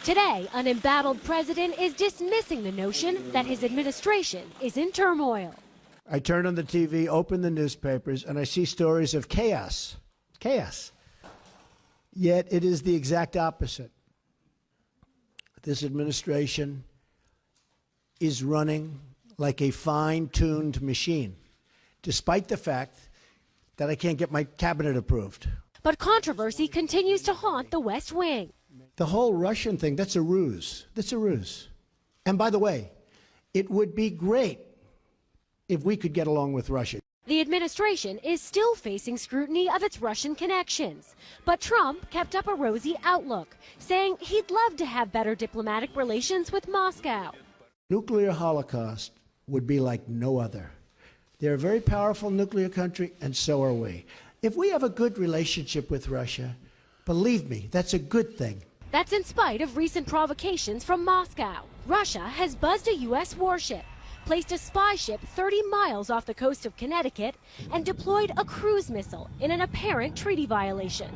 Today, an embattled president is dismissing the notion that his administration is in turmoil. I turn on the TV, open the newspapers, and I see stories of chaos. Chaos. Yet it is the exact opposite. This administration is running like a fine-tuned machine, despite the fact that I can't get my cabinet approved. But controversy continues to haunt the West Wing. The whole Russian thing, that's a ruse. That's a ruse. And by the way, it would be great if we could get along with Russia. The administration is still facing scrutiny of its Russian connections. But Trump kept up a rosy outlook, saying he'd love to have better diplomatic relations with Moscow. Nuclear holocaust would be like no other. They're a very powerful nuclear country, and so are we. If we have a good relationship with Russia, believe me, that's a good thing. That's in spite of recent provocations from Moscow. Russia has buzzed a U.S. warship, placed a spy ship 30 miles off the coast of Connecticut, and deployed a cruise missile in an apparent treaty violation.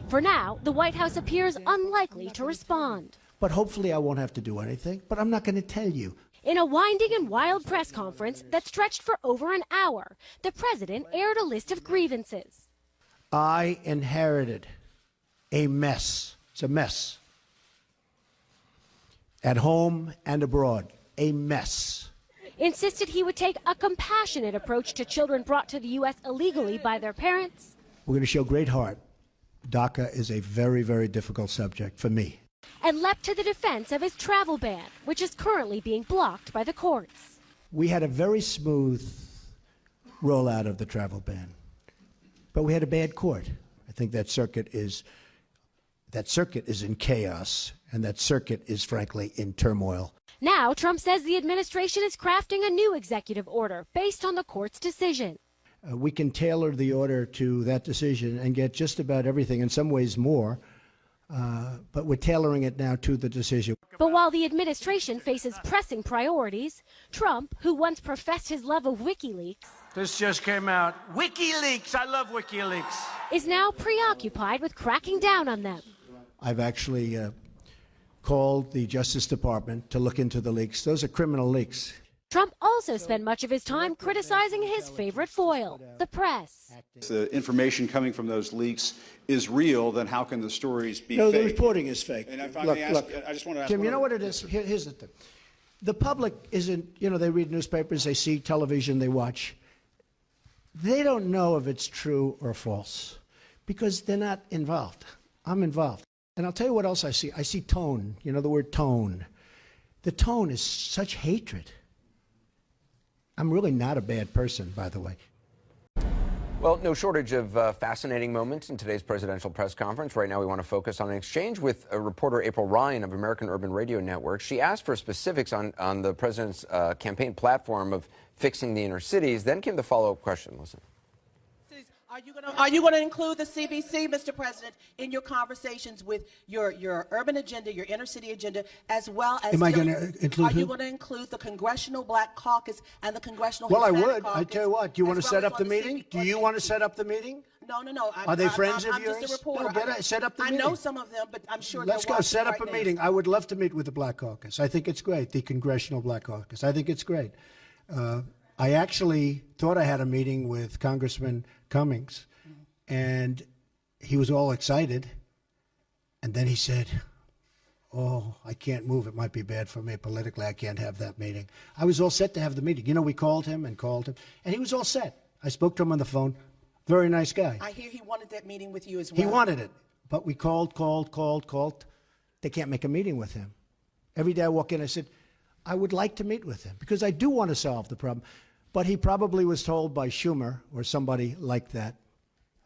For now, the White House appears unlikely to respond. But hopefully I won't have to do anything, but I'm not going to tell you. In a winding and wild press conference that stretched for over an hour, the president aired a list of grievances. I inherited a mess. It's a mess. At home and abroad, a mess. Insisted he would take a compassionate approach to children brought to the U.S. illegally by their parents. We're going to show great heart. DACA is a very, very difficult subject for me. And leapt to the defense of his travel ban, which is currently being blocked by the courts. We had a very smooth rollout of the travel ban, but we had a bad court. I think that circuit is in chaos, and that circuit is, frankly, in turmoil. Now, Trump says the administration is crafting a new executive order based on the court's decision. We can tailor the order to that decision and get just about everything, in some ways more, but we're tailoring it now to the decision. But while the administration faces pressing priorities, Trump, who once professed his love of WikiLeaks, this just came out. WikiLeaks, I love WikiLeaks, is now preoccupied with cracking down on them. I've actually called the Justice Department to look into the leaks. Those are criminal leaks. Trump also spent much of his time criticizing his favorite foil, the press. If the information coming from those leaks is real, then how can the stories be No, fake? the reporting is fake. And if I Look, may ask, look, I just want to ask Tim, you know what it is? Here's the thing. The public isn't, they read newspapers, they see television, they watch. They don't know if it's true or false because they're not involved. I'm involved. And I'll tell you what else I see. I see tone, the word tone. The tone is such hatred. I'm really not a bad person, by the way. Well, no shortage of fascinating moments in today's presidential press conference. Right now, we want to focus on an exchange with reporter April Ryan of American Urban Radio Network. She asked for specifics on the president's campaign platform of fixing the inner cities. Then came the follow-up question. Listen. Are you going to include the CBC, Mr. President, in your conversations with your urban agenda, your inner city agenda, as well as... Am I going to include Are you going to include the Congressional Black Caucus and the Congressional Hispanic Well, I would. Caucus, I tell you what. Do you want to as set well up the as on meeting? Do you want to set up the meeting? No. Are they friends of I'm yours? just a reporter. No, set up the meeting. I know some of them, but I'm sure Let's they're go set up watching a right meeting. now. I would love to meet with the Black Caucus. I think it's great, the Congressional Black Caucus. I think it's great. I actually thought I had a meeting with Congressman Cummings, and he was all excited. And then he said, oh, I can't move. It might be bad for me politically. I can't have that meeting. I was all set to have the meeting. We called him, and he was all set. I spoke to him on the phone. Very nice guy. I hear he wanted that meeting with you as well. He wanted it, but we called. They can't make a meeting with him. Every day I walk in, I said, I would like to meet with him because I do want to solve the problem. But he probably was told by Schumer or somebody like that,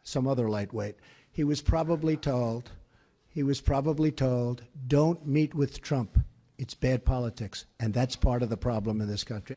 some other lightweight, he was probably told, don't meet with Trump. It's bad politics, and that's part of the problem in this country.